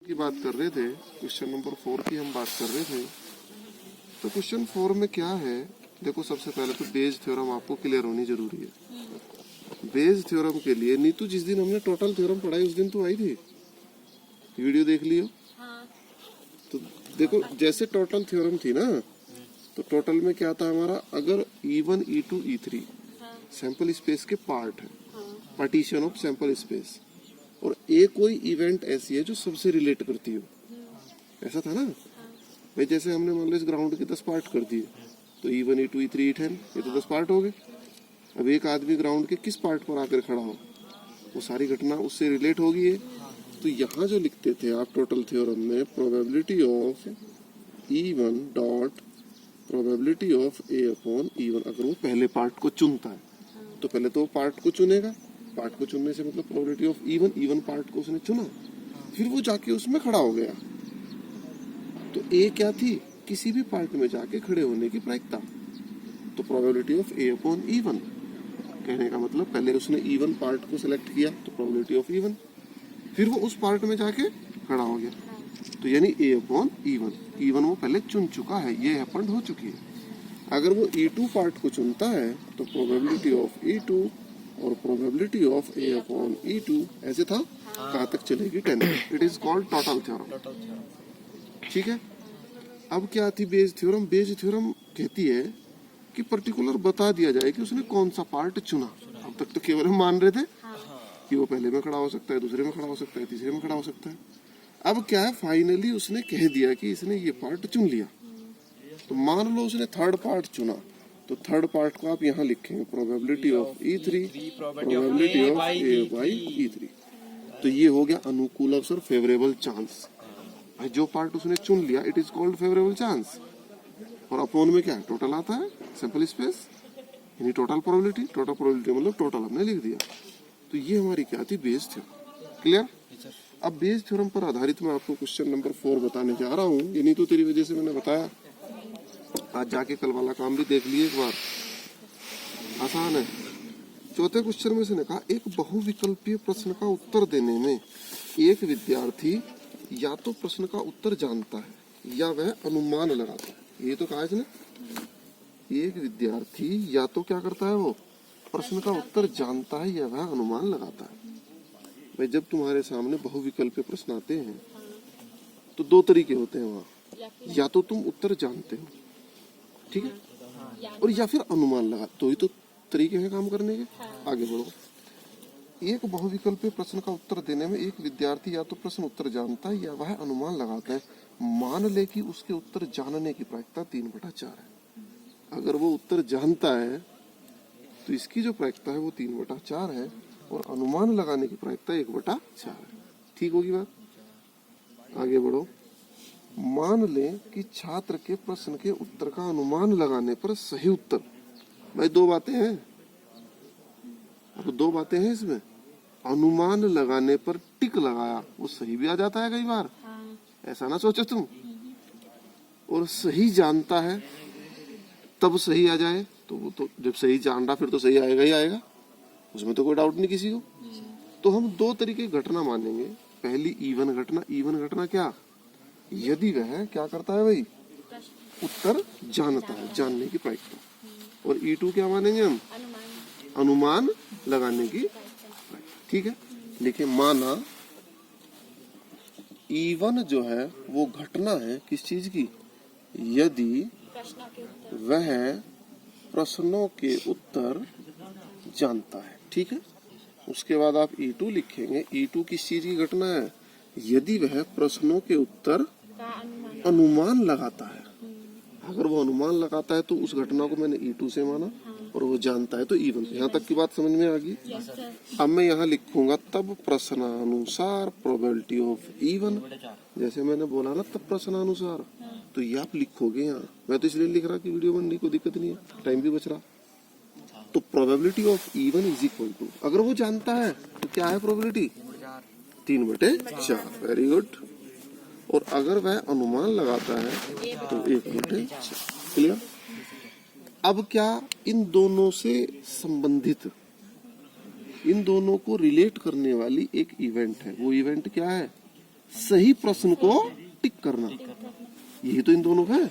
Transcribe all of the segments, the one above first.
की बात कर रहे थे, क्वेश्चन नंबर 4 की हम बात कर रहे थे। तो क्वेश्चन 4 में क्या है, देखो सबसे पहले तो बेज थ्योरम आपको क्लियर होनी जरूरी है। बेज थ्योरम के लिए नीतू जिस दिन हमने टोटल थ्योरम पढ़ाई उस दिन तो आई थी, वीडियो देख लियो। हाँ। तो देखो जैसे टोटल थ्योरम थी ना, तो टोटल में क्या था हमारा, अगर E1 E2 E3 sample space के पार्ट है, पार्टीशन ऑफ सैंपल स्पेस, और एक कोई इवेंट ऐसी है जो सबसे रिलेट करती हो, ऐसा था ना भाई। जैसे हमने मान लो इस ग्राउंड के 10 पार्ट कर दिए, तो E1 E2 E3 E10 ये तो 10 पार्ट हो गए। अब एक आदमी ग्राउंड के किस पार्ट पर आकर खड़ा हो, वो सारी घटना उससे रिलेट होगी है। तो यहाँ जो लिखते थे आप टोटल थ्योरम में, probability of E1 dot probability of A upon E1, अगर वो पहले पार्ट को चुनता है तो पहले तो वो पार्ट को चुनेगा, पार्ट को चुनने से मतलब प्रोबेबिलिटी ऑफ E1 पार्ट को उसने चुना, फिर वो जाके उसमें खड़ा हो गया। तो A क्या थी, किसी भी पार्ट में जाके खड़े होने की प्रायिकता। तो probability of A upon E1, कहने का मतलब पहले उसने E1 पार्ट को सिलेक्ट किया तो प्रोबेबिलिटी ऑफ E1, फिर वो उस पार्ट में जाके खड़ा हो गया, तो यानी A अपॉन E1 वो पहले चुन चुका है, ये हैपेंड हो चुकी है। अगर वो E2 पार्ट को चुनता है तो प्रोबेबिलिटी ऑफ E2 और probability of A upon E2 ऐसे था, कहाँ तक चलेगी 10। It is called total theorem, ठीक है। अब क्या थी बेज थ्योरम। बेज थ्योरम कहती है कि पर्टिकुलर बता दिया जाए कि उसने कौन सा पार्ट चुना। अब तक तो केवल हम मान रहे थे कि वो पहले में खड़ा हो सकता है, दूसरे में खड़ा हो सकता है, तीसरे में खड़ा हो सकता है। अब क्या है, फाइनली उसने कह दिया कि इसने ये पार्ट चुन लिया। तो मान लो उसने थर्ड पार्ट चुना, तो थर्ड पार्ट को आप यहाँ लिखेंगे probability of E3 probability of A by E3। तो ये हो गया अनुकूल अवसर, फेवरेबल चांस। भाई जो पार्ट उसने चुन लिया it is called favourable chance. और अपॉन में क्या है, टोटल आता है, सैंपल स्पेस यानी टोटल प्रोबेबिलिटी। टोटल प्रोबेबिलिटी मतलब टोटल हमने लिख दिया। तो ये हमारी क्या थी, बेस थ्योरम। क्लियर। अब बेस थ्योरम पर आधारित मैं आपको क्वेश्चन नंबर 4 बताने जा रहा हूँ। ये नहीं तो तेरी वजह से मैंने बताया, आज जाके कल वाला काम भी देख लिए एक बार, आसान है। चौथे क्वेश्चन में से कहा, एक बहुविकल्पीय प्रश्न का उत्तर देने में एक विद्यार्थी या तो प्रश्न का उत्तर जानता है या वह अनुमान लगाता है। ये तो कहा इसने, एक विद्यार्थी या तो क्या करता है, वो प्रश्न का उत्तर जानता है या वह अनुमान लगाता है। भाई जब तुम्हारे सामने बहुविकल्पीय प्रश्न आते हैं तो दो तरीके होते हैं वहाँ, या तो तुम उत्तर जानते हो, ठीक है, और या फिर अनुमान लगा, तो ही तो तरीके हैं काम करने के। आगे बढ़ो। एक बहुविकल्पीय प्रश्न का उत्तर देने में एक विद्यार्थी या तो प्रश्न उत्तर जानता है या वह अनुमान लगाता है। मान ले कि उसके उत्तर जानने की प्रायिकता 3/4 है। अगर वो उत्तर जानता है तो इसकी जो प्रायिकता है वो 3/4 है, और अनुमान लगाने की प्रायिकता 1/4 है। ठीक होगी बात। आगे बढ़ो। मान लें कि छात्र के प्रश्न के उत्तर का अनुमान लगाने पर सही उत्तर, भाई दो बातें हैं, अब दो बातें हैं इसमें। अनुमान लगाने पर टिक लगाया, वो सही भी आ जाता है कई बार, ऐसा ना सोचो तुम। और सही जानता है तब सही आ जाए, तो वो तो जब सही जान रहा फिर तो सही आएगा ही आएगा, उसमें तो कोई डाउट नहीं किसी को। तो हम दो तरीके की घटना मानेंगे। पहली E1 घटना। E1 घटना क्या, यदि वह क्या करता है भाई, उत्तर जानता है, जानने की प्रायिकता। और E2 क्या मानेंगे हम, अनुमान लगाने की प्रायिकता। ठीक है, देखिए माना E1 जो है वो घटना है किस चीज की, यदि वह प्रश्नों के उत्तर जानता है। ठीक है, उसके बाद आप E2 लिखेंगे। E2 किस चीज की घटना है, यदि वह प्रश्नों के उत्तर अनुमान लगाता है। अगर वो अनुमान लगाता है तो उस घटना को मैंने E2 से माना, और वो जानता है तो E1 से। यहाँ तक की बात समझ में आ गई। अब मैं यहाँ लिखूंगा तब प्रश्नानुसार प्रोबेबिलिटी ऑफ E1, जैसे मैंने बोला ना तब प्रश्नानुसार, तो ये आप लिखोगे यहाँ। मैं तो इसलिए लिख रहा कि वीडियो बनने को दिक्कत नहीं है, टाइम भी बच रहा। तो probability of E1 is equal to, अगर वो जानता है तो क्या है प्रोबेबिलिटी, 3/4। Very good. और अगर वह अनुमान लगाता है तो 1/4। क्लियर। अब क्या इन दोनों से संबंधित, इन दोनों को रिलेट करने वाली एक इवेंट है। वो इवेंट क्या है, सही प्रश्न को टिक करना, यही तो इन दोनों का है।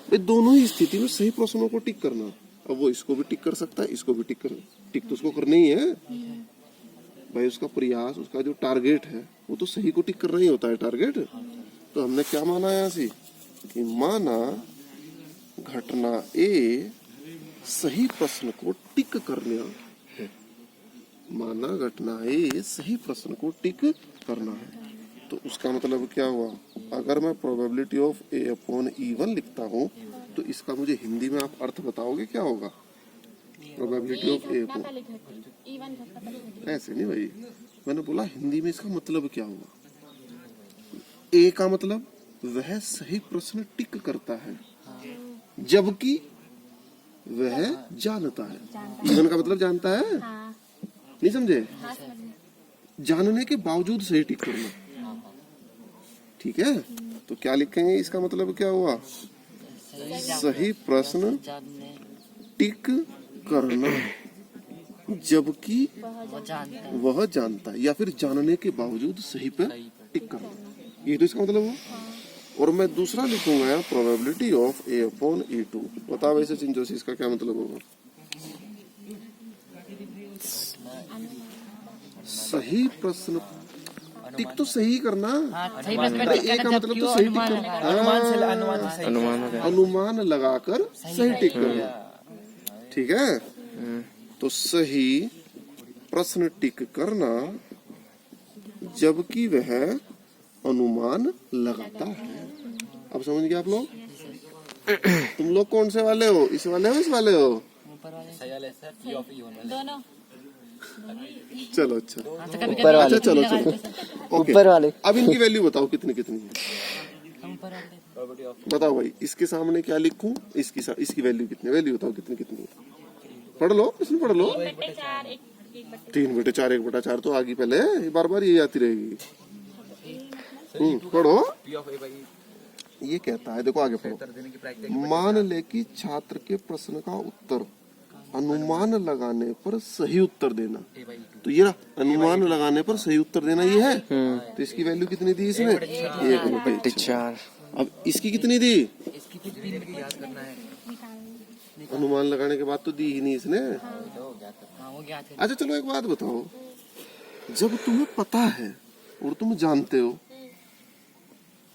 ये दोनों ही स्थिति में सही प्रश्नों को टिक करना। अब वो इसको भी टिक कर सकता है, इसको भी टिक तो उसको करना ही है भाई। उसका प्रयास, उसका जो टारगेट है वो तो सही को टिक करना ही होता है टारगेट। तो हमने क्या माना यहाँ से कि माना घटना ए सही प्रश्न को टिक करना है। माना घटना ए सही प्रश्न को टिक करना है, तो उसका मतलब क्या हुआ? अगर मैं probability of A upon E1 लिखता हूँ तो इसका मुझे हिंदी में आप अर्थ बताओगे क्या होगा? प्रोबेबिलिटी ऑफ ए अपॉन, ऐसे नहीं भाई, मैंने बोला हिंदी में इसका मतलब क्या हुआ? ए का मतलब वह सही प्रश्न टिक करता है जबकि वह जानता है। E1 का मतलब जानता है, नहीं समझे? जानने के बावजूद सही टिक करना, ठीक है? तो क्या लिखेंगे? इसका मतलब क्या हुआ? सही प्रश्न टिक करना जबकि वह जानता है, या फिर जानने के बावजूद सही पर टिक करना, ये तो इसका मतलब हुआ। और मैं दूसरा लिखूंगा यहाँ probability of A upon E2। बताओ वैसे चिंजोसी इसका क्या मतलब होगा? सही प्रश्न टिक तो सही करना, सही प्रश्न टिक ए का मतलब तो सही टिक करना, अनुमान लगाकर सही टिक करना, ठीक है? तो सही प्रश्न टिक करना जबकि वह अनुमान लगाता है। अब समझ गए आप लोग? तुम लोग कौन से वाले हो? इस वाले हो, इस वाले हो? दोनों। चलो अच्छा, ऊपर वाले, अच्छा चलो चलो ओके। ऊपर वाले। अब इनकी वैल्यू बताओ कितनी कितनी है? बताओ भाई, इसके सामने क्या लिखूं? इसकी वैल्यू कितनी? वैल्यू बताओ कितनी कितनी है? पढ़ लो, इसमें पढ़ लो। 3/4 1/4 तो आगे पहले, बार बार ये आती रहेगी। पढ़ो। ये कहता है, देखो आगे पढ़ो। मान ले कि छात्र के प्रश्न का उत्तर अनुमान लगाने पर सही उत्तर देना, तो ये अनुमान लगाने पर सही उत्तर देना ये है। तो इसकी वैल्यू कितनी दी इसने? 1/4। अब इसकी कितनी दी? अनुमान लगाने के बाद तो दी ही नहीं इसने। अच्छा चलो एक बात बताओ, जब तुम्हें पता है और तुम जानते हो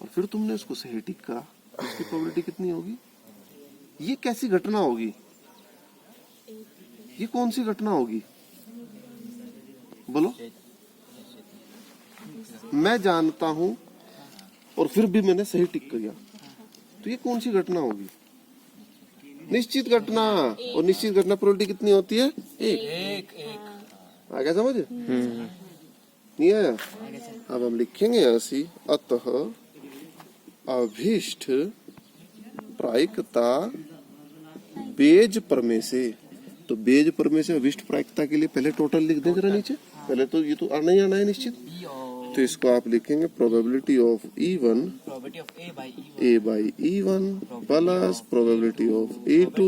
और फिर तुमने उसको सही टिक करा, तो इसकी प्रोबेबिलिटी कितनी होगी? ये कैसी घटना होगी? ये कौन सी घटना होगी? बोलो। मैं जानता हूं और फिर भी मैंने सही टिक किया, तो ये कौन सी घटना होगी? निश्चित घटना। और निश्चित घटना प्रोबेबिलिटी कितनी होती है? एक। आ गया समझ? नहीं आया? अब हम लिखेंगे ऐसी, अतः अभीष्ट प्रायिकता बेज प्रमेय से। तो बेज प्रमेय से अभीष्ट प्रायिकता के लिए पहले टोटल लिख दें जरा नीचे। पहले तो ये तो आना ही आना है निश्चित। तो इसको आप लिखेंगे probability of E1 A by E1 plus probability of E2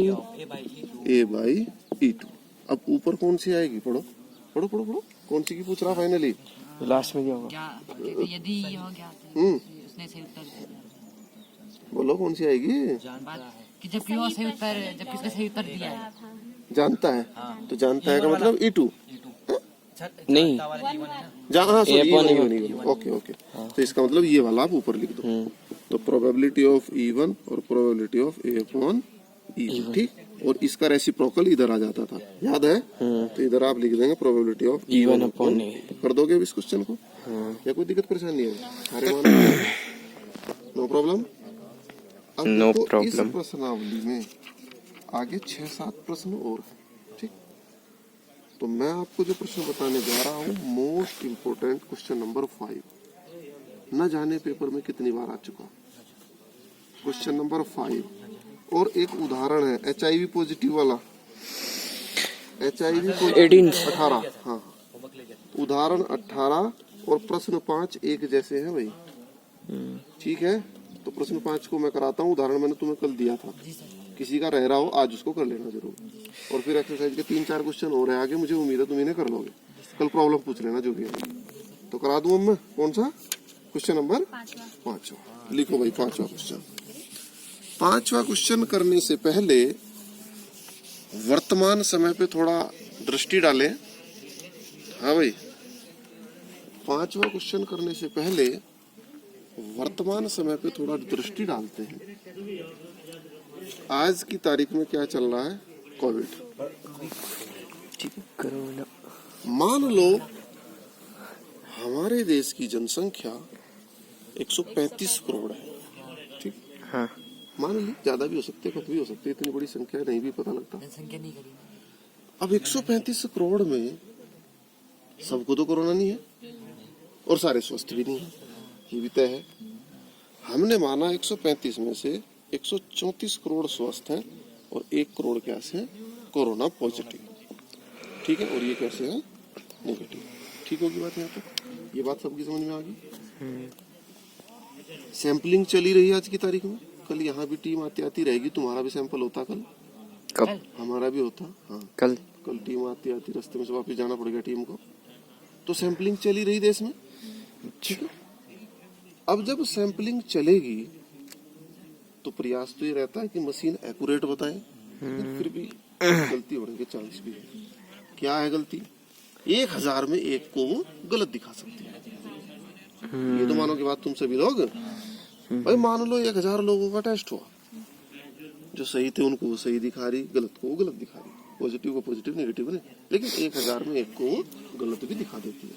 A by E2। अब ऊपर कौन सी आएगी? पढ़ो पढ़ो पढ़ो पढ़ो। कौन सी की पूछ रहा फाइनली? लास्ट में क्या होगा? यदि ये हो गया उसने सही उत्तर दिया, बोलो कौन सी आएगी? कि जबकि वो सही उत्तर, जबकि उसने सही उत्तर दिया है। जानता है, तो जानता है का मतलब E2 नहीं, हाँ सॉरी ओके ओके। तो इसका मतलब ये वाला आप ऊपर लिख दो। तो प्रोबेबिलिटी ऑफ E1 और probability of A upon E2, ठीक? और इसका रेसिप्रोकल इधर आ जाता था, याद है? तो इधर आप लिख देंगे probability of E1 upon A। कर दोगे अब इस क्वेश्चन को? या कोई दिक्कत परेशानी है? अरे नो प्रॉब्लम। अब नो देखो, इस प्रॉब्लम। प्रश्नावली में आगे 6-7 प्रश्न और हैं, ठीक? तो मैं आपको जो प्रश्न बताने जा रहा हूँ, मोस्ट इम्पोर्टेंट क्वेश्चन नंबर 5, न जाने पेपर में कितनी बार आ चुका। क्वेश्चन नंबर 5 और एक उदाहरण है HIV पॉजिटिव वाला, HIV 18, हाँ उदाहरण 18 और प्रश्न 5 एक जैसे हैं भाई, ठीक है? तो प्रश्न 5 को मैं कराता हूँ। उदाहरण मैंने तुम्हें कल दिया था, किसी का रह रहा हो आज उसको कर लेना जरूर। और फिर एक्सरसाइज के 3-4 क्वेश्चन हो रहे हैं आगे, मुझे उम्मीद है तुम इन्हें कर लोगे। कल प्रॉब्लम पूछ लेना जो भी है, तो करा दूं अब मैं। कौन सा? क्वेश्चन नंबर 5वां लिखो भाई। 5वां क्वेश्चन। 5वां क्वेश्चन करने से पहले वर्तमान समय पे थोड़ा दृष्टि डालें। हाँ भाई, 5वां क्वेश्चन करने से पहले वर्तमान समय पे थोड़ा दृष्टि डालते हैं। आज की तारीख में क्या चल रहा है? कोविड। ठीक है, कोरोना। मान लो हमारे देश की जनसंख्या 135 करोड़ है, ठीक? हाँ। मान ली, ज्यादा भी हो सकते, कम भी हो सकते, इतनी बड़ी संख्या नहीं भी पता लगता। जनसंख्या नहीं करी। अब 135 करोड़ में सबको तो कोरोना नहीं है और सारे स्वस्थ भी नहीं है, ये भी तय है। हमने माना 135 में से 134 करोड़ स्वस्थ हैं और 1 करोड़ कैसे हैं? कोरोना पॉजिटिव, ठीक है? और ये कैसे है? नेगेटिव। ठीक होगी बात यहाँ तक? ये बात सबकी समझ में आ गई? सैंपलिंग चली रही है आज की तारीख में। कल यहाँ भी टीम आती आती रहेगी, तुम्हारा भी सैंपल होता कल, कब? हमारा भी होता। हाँ, कल। कल टीम आती आती रास्ते में से वापस जाना पड़ेगा टीम को। तो सैंपलिंग चली रही देश में, ठीक है? अब जब सैंपलिंग चलेगी तो प्रयास तो ये रहता है कि मशीन एक्यूरेट बताए, फिर भी गलती होने के चांस भी है। क्या है गलती? 1000 में 1 को वो गलत दिखा सकती है। ये तो मानो की बात तुम सभी लोग। भाई मान लो 1000 लोगों का टेस्ट हुआ, जो सही थे उनको वो सही दिखा रही, गलत को वो गलत दिखा रही, पॉजिटिव को पॉजिटिव, नेगेटिव नहीं। लेकिन 1000 में 1 को वो गलत भी दिखा देती है,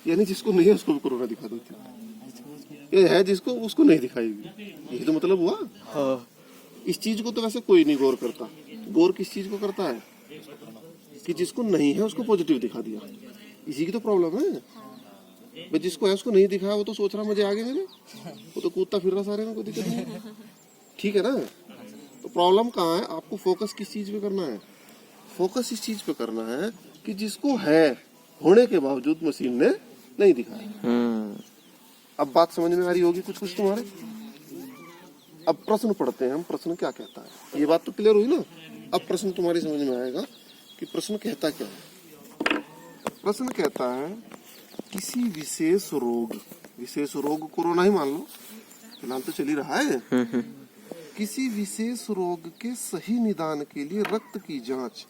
यानी जिसको नहीं है उसको भी कोरोना दिखा देती है। ये है जिसको उसको नहीं दिखाएगी, यही तो मतलब हुआ। हाँ। इस चीज को तो वैसे कोई नहीं गौर करता। गौर किस चीज को करता है? कि जिसको नहीं है उसको पॉजिटिव दिखा दिया। इसी की तो प्रॉब्लम है। भाई जिसको है उसको नहीं दिखाया, वो तो सोच रहा मजे आ गए मेरे, वो तो कूदता फिर रहा सारे में, कोई दिक्कत नहीं। ठीक है ना? तो प्रॉब्लम कहाँ है? आपको फोकस किस चीज पे करना है? फोकस इस चीज पे करना है कि जिसको है होने के बावजूद मशीन ने नहीं दिखाया। अब बात समझ में आ रही होगी कुछ कुछ तुम्हारे। अब प्रश्न पढ़ते हैं हम, प्रश्न क्या कहता है। ये बात तो क्लियर हुई ना? अब प्रश्न तुम्हारी समझ में आएगा कि प्रश्न कहता क्या है। प्रश्न कहता है किसी विशेष रोग कोरोना ही मान लो, फिलहाल तो चल ही रहा है। किसी विशेष रोग के सही निदान के लिए रक्त की जांच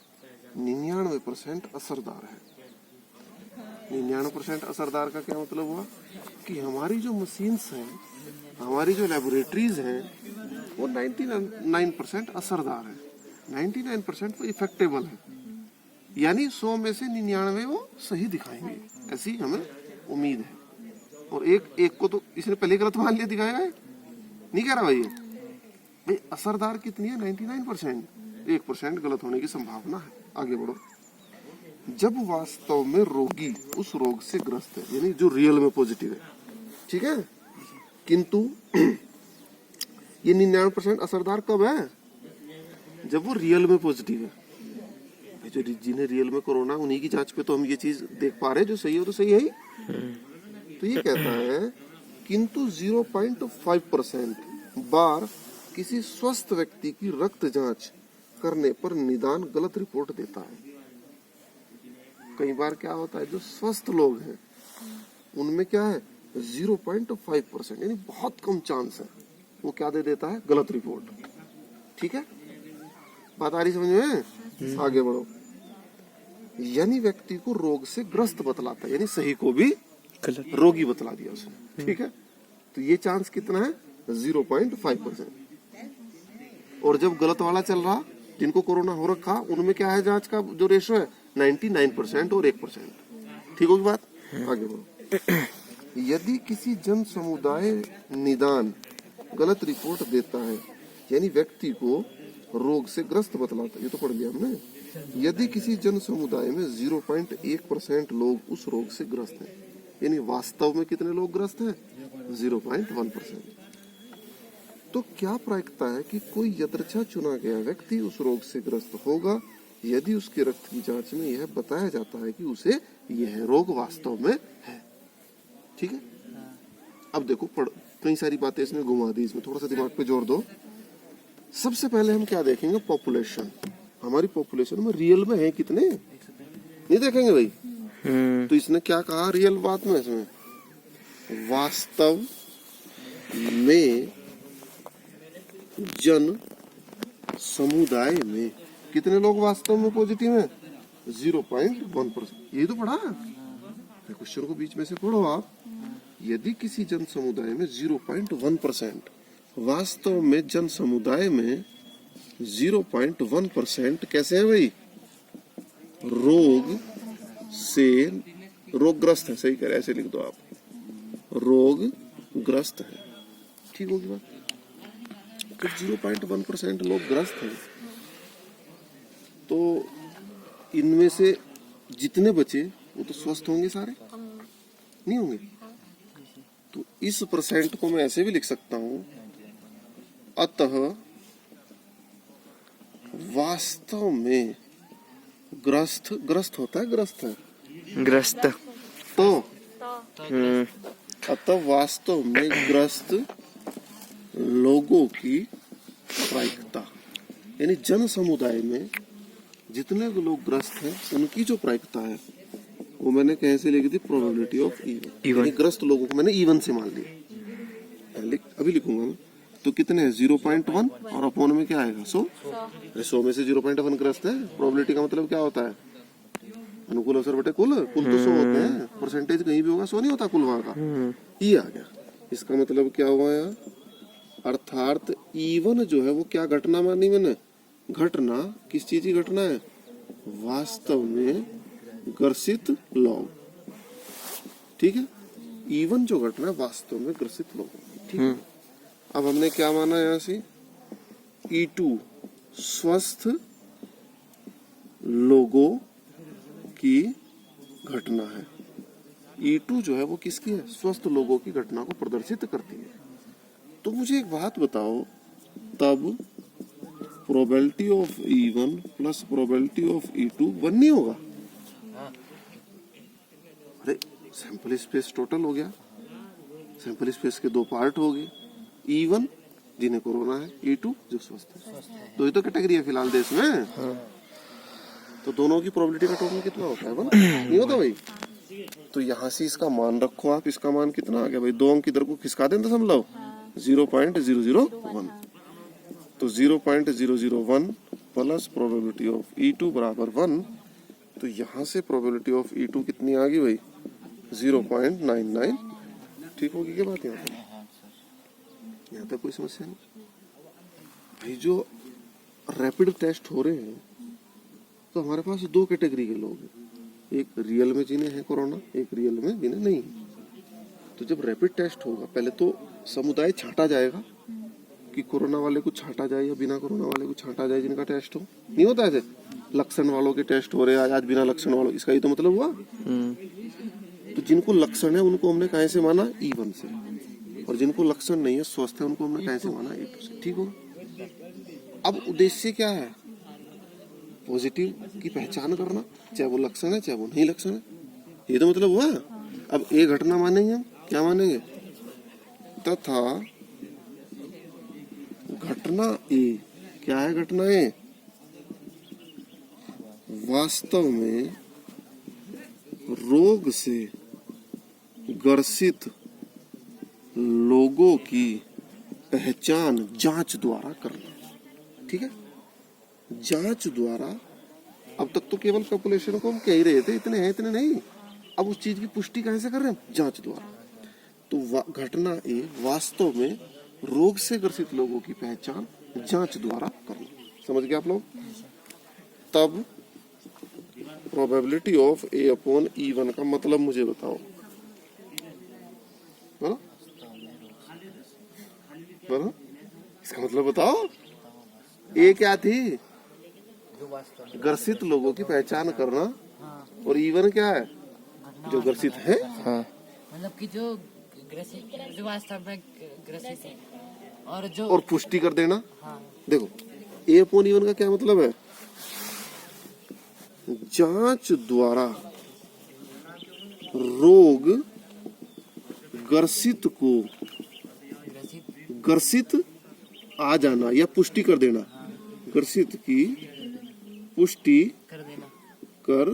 99% असरदार है। 99% असरदार का क्या मतलब हुआ? कि हमारी जो मशीन्स हैं, हमारी जो लेबोरेटरीज हैं, वो 99% असरदार है, 99% वो इफेक्टेबल है। यानी 100 में से 99 वो सही दिखाएंगे, ऐसी हमें उम्मीद है। और एक को तो इसने पहले गलत मान लिया, दिखाएगा नहीं कह रहा भाई असरदार कितनी है? 99%। 1% गलत होने की संभावना है। आगे बढ़ो। जब वास्तव में रोगी उस रोग से ग्रस्त है, यानी जो रियल में पॉजिटिव है, ठीक है, किंतु ये 99% असरदार कब है? जब वो रियल में पॉजिटिव है। जो जिन्हें रियल में कोरोना, उन्हीं की जांच पे तो हम ये चीज देख पा रहे हैं, जो सही हो तो सही है ही। तो ये कहता है किंतु 0.5% बार किसी स्वस्थ व्यक्ति की रक्त जांच करने पर निदान गलत रिपोर्ट देता है। कई बार क्या होता है, जो स्वस्थ लोग हैं उनमें क्या है? 0.5%, यानी बहुत कम चांस है, वो क्या दे देता है? गलत रिपोर्ट। ठीक है, बात आ रही समझ में? आगे बढ़ो। यानी व्यक्ति को रोग से ग्रस्त बतलाता है, यानी सही को भी रोगी बतला दिया उसने। ठीक है, तो ये चांस कितना है? 0.5%। और जब गलत वाला चल रहा, जिनको कोरोना हो रखा, उनमें क्या है? जांच का जो रेशो है 99% और 1%। ठीक होगी बात? आगे बढ़ो। यदि किसी जन समुदाय निदान गलत रिपोर्ट देता है, यानी व्यक्ति को रोग से ग्रस्त बतलाता है, ये तो पढ़ लिया हमने। यदि किसी जन समुदाय में 0.1% लोग उस रोग से ग्रस्त हैं, यानी वास्तव में कितने लोग ग्रस्त हैं? 0.1%। तो क्या प्रायिकता है कि कोई यदृच्छा चुना गया व्यक्ति उस रोग से ग्रस्त होगा यदि उसके रक्त की जांच में यह बताया जाता है कि उसे यह रोग वास्तव में है। ठीक है, अब देखो कई सारी बातें इसमें घुमा दी, इसमें थोड़ा सा दिमाग पे जोर दो। सबसे पहले हम क्या देखेंगे? पॉपुलेशन। हमारी पॉपुलेशन में रियल में है कितने, नहीं देखेंगे भाई। तो इसने क्या कहा रियल बात में? इसमें वास्तव में जन समुदाय में कितने लोग वास्तव में पॉजिटिव हैं? 0.1%। ये तो पढ़ा क्वेश्चन को बीच में से पढ़ो आप। यदि किसी जन समुदाय में 0.1%, वास्तव में जन समुदाय में 0.1% कैसे है भाई? रोग से रोगग्रस्त है, सही करे, ऐसे लिख दो आप, रोगग्रस्त है। ठीक होगी बात? तो 0.1% लोग ग्रस्त हैं, तो इनमें से जितने बचे वो तो स्वस्थ होंगे सारे, नहीं होंगे? तो इस परसेंट को मैं ऐसे भी लिख सकता हूं, अतः वास्तव में ग्रस्त होता है, ग्रस्त है, ग्रस्त। तो अतः वास्तव में ग्रस्त लोगों की प्रायिकता, यानी जन समुदाय में जितने लोग ग्रस्त हैं उनकी जो प्रायिकता है वो मैंने कैसे लिखी थी? Probability of even. यानी ग्रस्त लोगों को मैंने इवन से मान लिया। अभी लिखूंगा मैं, तो कितने हैं? 0.1 और अपॉन में क्या आएगा? 100 में से 0.1 ग्रस्त है। प्रोबेबिलिटी का मतलब क्या होता है? अनुकूल अवसर बटे कुल तो 100 होते हैं। परसेंटेज कहीं भी होगा 100 नहीं होता कुल वहां का। ये आ गया। इसका मतलब क्या हुआ यार? अर्थात इवन जो है वो क्या घटना मानी मैंने? घटना किस चीज की घटना है? वास्तव में ग्रसित लोग। ठीक है, इवन जो घटना है वास्तव में ग्रसित लोग। ठीक है, अब हमने क्या माना यहाँ से? E2 स्वस्थ लोगों की घटना है। E2 जो है वो किसकी है? स्वस्थ लोगों की घटना को प्रदर्शित करती है। तो मुझे एक बात बताओ, तब probability of E1 plus probability of E2 1 नहीं होगा? अरे सैंपल स्पेस टोटल हो गया, सैंपल स्पेस के दो पार्ट हो गए, E1 जिन्हें कोरोना है, E2 जो स्वस्थ है। दो ही तो कैटेगरी है फिलहाल देश में। तो दोनों की प्रोबेबिलिटी का टोटल कितना होता है? 1 नहीं होता भाई? तो यहाँ से इसका मान रखो आप। इसका मान कितना आ गया भाई? 2 अंक इधर को खिसका दें दशमलव, 0.001। तो 0.001 प्लस प्रोबेबिलिटी ऑफ E2 बराबर 1। तो यहाँ से प्रोबेबिलिटी ऑफ E2 कितनी आ गई भाई? 0.99। ठीक होगी क्या बात? यहाँ तक कोई समस्या नहीं भाई। जो रैपिड टेस्ट हो रहे हैं तो हमारे पास 2 कैटेगरी के लोग हैं, एक रियल में जिन्हें है कोरोना, एक रियल में जिन्हें नहीं। तो जब रैपिड टेस्ट होगा पहले तो समुदाय छांटा जाएगा कि कोरोना वाले को छांटा जाए या बिना कोरोना वाले को छांटा जाए जिनका टेस्ट हो। नहीं होता ऐसे? लक्षण वालों के टेस्ट हो रहे हैं आज बिना लक्षण वालों, इसका ही तो मतलब हुआ। तो जिनको लक्षण है उनको हमने कहाँ से माना? E1 से, और जिनको लक्षण नहीं है, स्वस्थ है, उनको हमने कहाँ से माना? E2 से। ठीक हो? अब उद्देश्य क्या है? पॉजिटिव की पहचान करना, चाहे वो लक्षण है चाहे वो नहीं लक्षण है। ये तो मतलब हुआ। अब एक घटना मानेंगे हम, क्या मानेंगे? तथा घटना ए, क्या है घटना ए? वास्तव में रोग से ग्रसित लोगों की पहचान जांच द्वारा करना। ठीक है, जांच द्वारा। अब तक तो केवल पॉपुलेशन को हम कह ही रहे थे, इतने हैं इतने नहीं। अब उस चीज की पुष्टि कैसे कर रहे हैं? जांच द्वारा। तो घटना ए वास्तव में रोग से ग्रसित लोगों की पहचान जांच द्वारा करना। समझ गए आप लोग? तब probability of A upon E1 का मतलब मुझे बताओ। बोलो बोलो, इसका मतलब बताओ। ए क्या थी? ग्रसित लोगों की पहचान करना। और E1 क्या है? जो ग्रसित है। मतलब कि जो ग्रसित, जो वास्तव में ग्रसित है, और जो और पुष्टि कर देना। देखो A अपॉन E1 का क्या मतलब है? जांच द्वारा रोग ग्रसित को ग्रसित आ जाना या पुष्टि कर देना। ग्रसित की पुष्टि कर देना। कर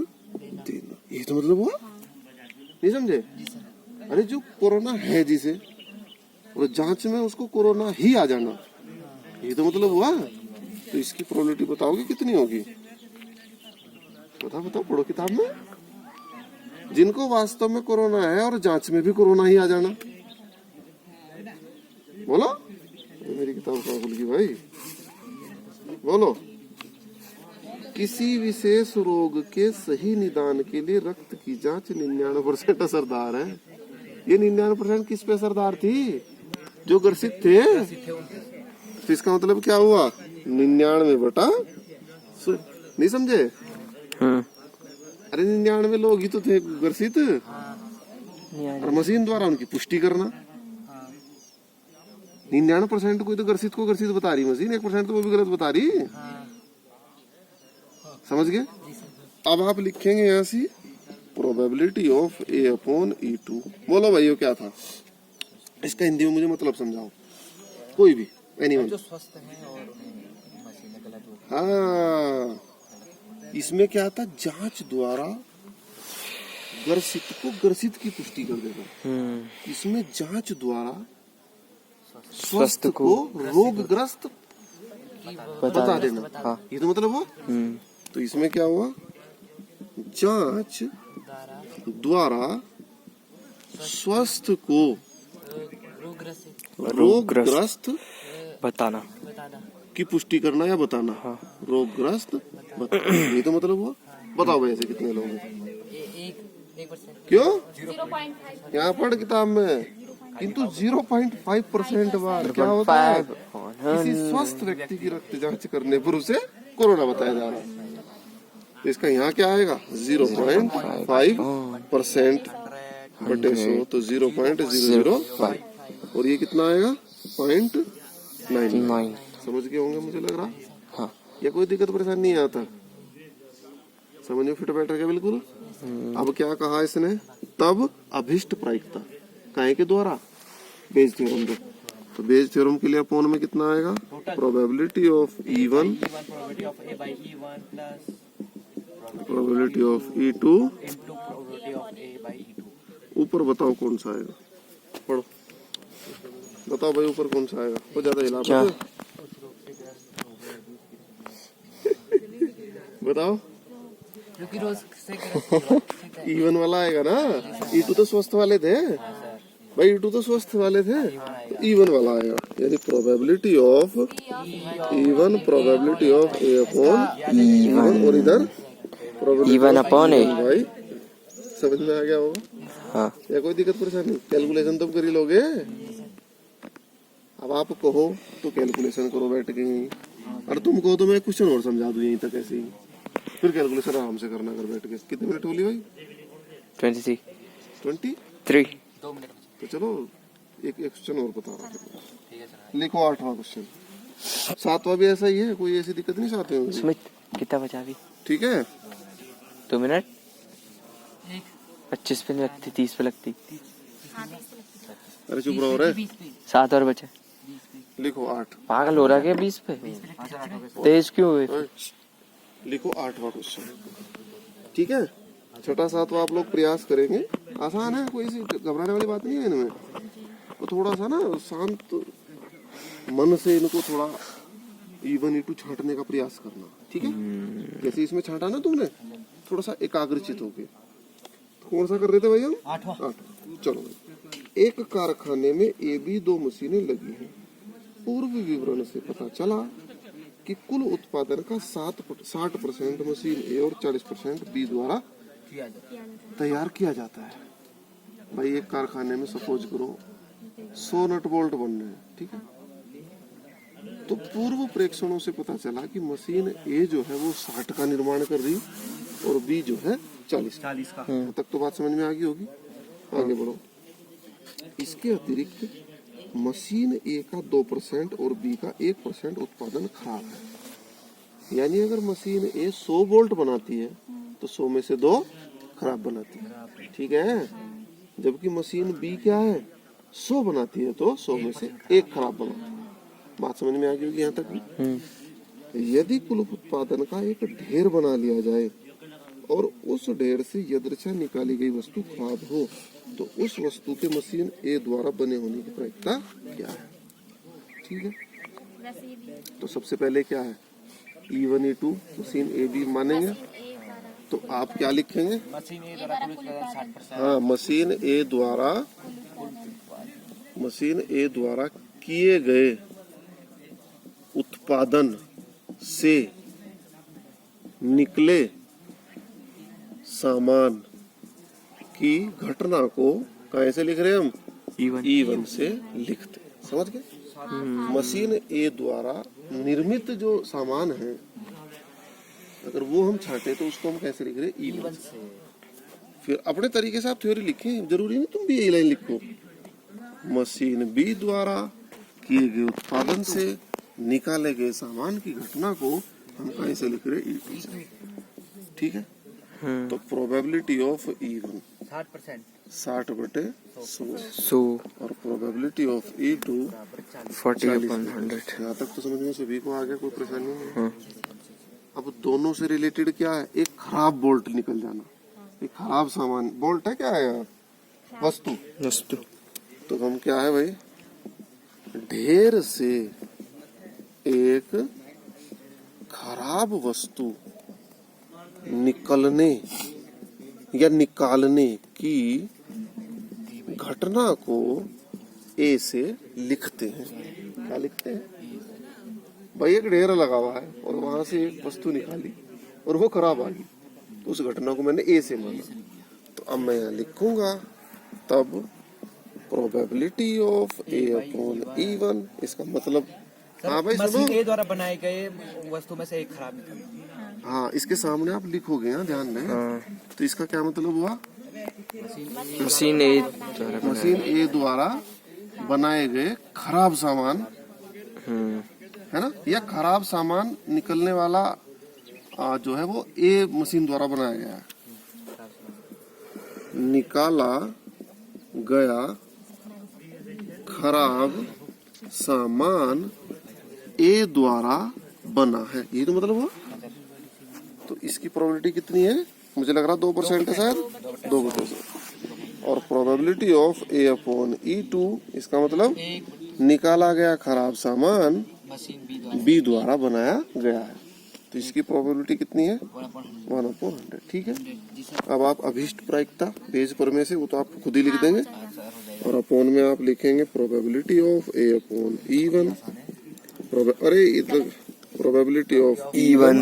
देना, ये तो मतलब हुआ। नहीं समझे? अरे जो कोरोना है जिसे, और जांच में उसको कोरोना ही आ जाना, ये तो मतलब हुआ। तो इसकी प्रोबेबिलिटी बताओगे कितनी होगी? बताओ बताओ, पढ़ो किताब में। जिनको वास्तव में कोरोना है और जांच में भी कोरोना ही आ जाना, बोलो। तो मेरी किताब कहाँ खुल गई भाई? बोलो। किसी विशेष रोग के सही निदान के लिए रक्त की जांच 99% असरदार है। ये 99% किस पे असरदार थी? जो ग्रसित थे। तो इसका मतलब क्या हुआ? 99 बटा, नहीं समझे? अरे 99 लोग ही तो थे ग्रसित, और मशीन द्वारा उनकी पुष्टि करना। 99% कोई तो ग्रसित को ग्रसित बता रही मशीन, 1% तो वो भी गलत बता रही। समझ गए? अब आप लिखेंगे यहाँ से probability of A upon E2। बोलो भाई, ये क्या था? इसका हिंदी में मुझे मतलब समझाओ, कोई भी, एनीवन। जो स्वस्थ है और मशीनें गलत होती हाँ, इसमें क्या था? जांच द्वारा ग्रसित को ग्रसित की पुष्टि कर देगा। इसमें जांच द्वारा स्वस्थ को रोगग्रस्त बता देना। हाँ। ये तो मतलब हुआ। तो इसमें क्या हुआ? जांच द्वारा स्वस्थ को रोगग्रस्त बताना की पुष्टि करना या बताना। हाँ। रोगग्रस्त बताना, ये तो मतलब हुआ। बताओ भाई, ऐसे कितने लोग हैं? 1%। क्यों? यहाँ पढ़ किताब में, किंतु 0.5% बार क्या होता है? किसी स्वस्थ व्यक्ति की रक्त जांच करने पर उसे कोरोना बताया जा रहा है। तो इसका यहाँ क्या आएगा? 0.5% बटे 100, तो 0.005। और ये कितना आएगा? 0.9। समझ गए होंगे मुझे लग रहा। हाँ। या कोई दिक्कत परेशानी नहीं आता? समझ में फिट बैठ गया बिल्कुल। अब क्या कहा इसने? तब अभिष्ट प्रायिकता काहे के द्वारा? बेज थ्योरम दो। तो बेज थ्योरम के लिए अपोन में कितना आएगा? Probability of E1 probability of A by E1 plus probability of E2 into probability of A by E2। ऊपर बताओ कौन सा आएगा? पढ़ो, बताओ भाई, ऊपर कौन सा आएगा? वो ज्यादा हिला क्या? बताओ। क्योंकि रोज से ग्रसित E1 वाला आएगा ना। E2 तो स्वस्थ वाले थे भाई, E2 तो स्वस्थ वाले थे, तो E1 वाला आएगा। यानी probability of E1 probability of A upon E1, और इधर E1 अपॉन A। भाई समझ में आ गया होगा। हाँ। या कोई दिक्कत परेशानी? कैलकुलेशन तुम कर ही लोगे। अब आप कहो तो कैलकुलेशन करो बैठ के ही, और तुम कहो तो मैं क्वेश्चन और समझा दूं यहीं तक ऐसे ही, फिर कैलकुलेशन आराम से करना कर बैठ के। कितने मिनट बोली भाई? 23 23। 2 मिनट। तो चलो एक क्वेश्चन और बता रहा हूँ। ठीक है सर। लिखो 8वां क्वेश्चन। 7वां भी ऐसा ही है, कोई ऐसी दिक्कत नहीं चाहते हो? सुमित कितना बचा अभी? ठीक है। 2 मिनट। 1 25 पे लगती, 30 पे लगती। अरे चुप रहो रे। 7 और बचे। लिखो 8। पागल हो रहा है क्या 20 पे? तेज क्यों हुए? लिखो 8वां क्वेश्चन। ठीक है। 6वां 7वां आप लोग प्रयास करेंगे। आसान है, कोई सी घबराने वाली बात नहीं है इनमें। तो थोड़ा सा ना शांत मन से इनको थोड़ा E1 E2 छांटने का प्रयास करना। ठीक है। जैसे इसमें छांटा ना तुमने, थोड़ा सा एकाग्रचित होके। कौन सा कर रहे थे भाई हम? 8वां। चलो, एक कारखाने में AB 2 मशीनें लगी हैं। पूर्व विवरण से पता चला कि कुल उत्पादन का 60% मशीन A और 40% B द्वारा तैयार किया जाता है। भाई एक कारखाने में सपोज करो 100 नट बोल्ट बन रहे हैं। ठीक है। तो पूर्व प्रेक्षणों से पता चला कि मशीन A जो है वो 60 का निर्माण कर रही और B जो है 40 का। तक तो बात समझ में आ गई होगी। आगे बढ़ो। इसके अतिरिक्त मशीन A का 2% और B का 1% उत्पादन खराब है। यानी अगर मशीन A 100 बोल्ट बनाती है तो 100 में से 2 खराब बनाती है। ठीक है। जबकि मशीन B क्या है? 100 बनाती है तो 100 में से 1 खराब बनाती है। बात समझ में आ गई होगी यहाँ तक भी। यदि कुल उत्पादन का एक ढेर बना लिया जाए और उस ढेर से यदृच्छा निकाली गई वस्तु खराब हो तो उस वस्तु के मशीन ए द्वारा बने होने की प्रायिकता क्या है। ठीक है, तो सबसे पहले क्या है, E1 E2 machine A B मानेंगे, तो आप क्या लिखेंगे, मशीन ए द्वारा कुल उत्पादन 60%। हाँ, मशीन ए द्वारा किए गए उत्पादन से निकले सामान की घटना को कैसे लिख रहे हैं हम, E1 से लिखते हैं। समझ गए, मशीन ए द्वारा निर्मित जो सामान है अगर वो हम छांटे तो उसको हम कैसे लिख रहे हैं, E1 से। फिर अपने तरीके से आप थ्योरी लिखें, जरूरी नहीं तुम भी यही लाइन लिखो, मशीन बी द्वारा किए गए उत्पादन से निकाले गए सामान की घटना को हम कैसे लिख रहे हैं, E2 से। ठीक है, तो प्रोबेबिलिटी ऑफ E1 60%, 60/100 और प्रोबेबिलिटी ऑफ E2 40/100। यहाँ तक तो समझ में सभी को आ गया, कोई परेशानी नहीं है। अब दोनों से रिलेटेड क्या है, एक खराब बोल्ट निकल जाना, एक खराब सामान, बोल्ट है क्या है यार, वस्तु। तो हम क्या है भाई, ढेर से एक खराब वस्तु निकलने या निकालने की घटना को ए से लिखते हैं। क्या लिखते हैं भाई, एक ढेर लगा हुआ है और वहां से एक वस्तु निकाली और वो खराब आ गई, तो उस घटना को मैंने ए से माना, तो अब मैं यहाँ लिखूंगा तब प्रोबेबिलिटी ऑफ A/E1, इसका मतलब, हाँ भाई सुनो, मशीन ए द्वारा बनाए गए वस्तु में से एक खराब निकली। हाँ इसके सामने आप लिखोगे, यहाँ ध्यान में, तो इसका क्या मतलब हुआ, मशीन ए द्वारा बनाए गए खराब सामान है ना, या खराब सामान निकलने वाला जो है वो ए मशीन द्वारा बनाया गया है। निकाला गया खराब सामान ए द्वारा बना है, ये तो मतलब हुआ। तो इसकी प्रोबेबिलिटी कितनी है, मुझे लग रहा 2% है शायद, 2%। और प्रोबेबिलिटी ऑफ A/E2, इसका मतलब निकाला गया खराब सामान बी द्वारा बनाया गया है, तो इसकी प्रोबेबिलिटी कितनी है, 1/100। ठीक है, अब आप अभीष्ट प्रायिकता पेज पर में से वो तो आप खुद ही लिख देंगे, और अपॉन में आप लिखेंगे प्रोबेबिलिटी ऑफ A/E1, अरे इधर probability of E1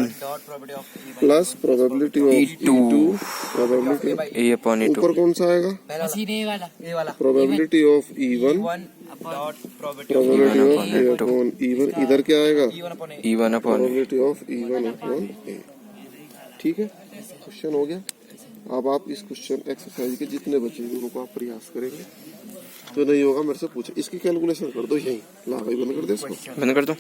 plus probability of E2 probability A/E2। ऊपर कौन सा आएगा, मशीन ए वाला probability of E1 probability of A/E1, इधर क्या आएगा, E1/A। Probability of E1/A। ठीक है, क्वेश्चन हो गया। अब आप इस क्वेश्चन एक्सरसाइज के जितने बचे उनको आप प्रयास करेंगे, तो नहीं होगा मेरे से पूछे, इसकी कैलकुलेशन कर दो यही, ला भाई बंद कर दे इसको, बंद कर दो।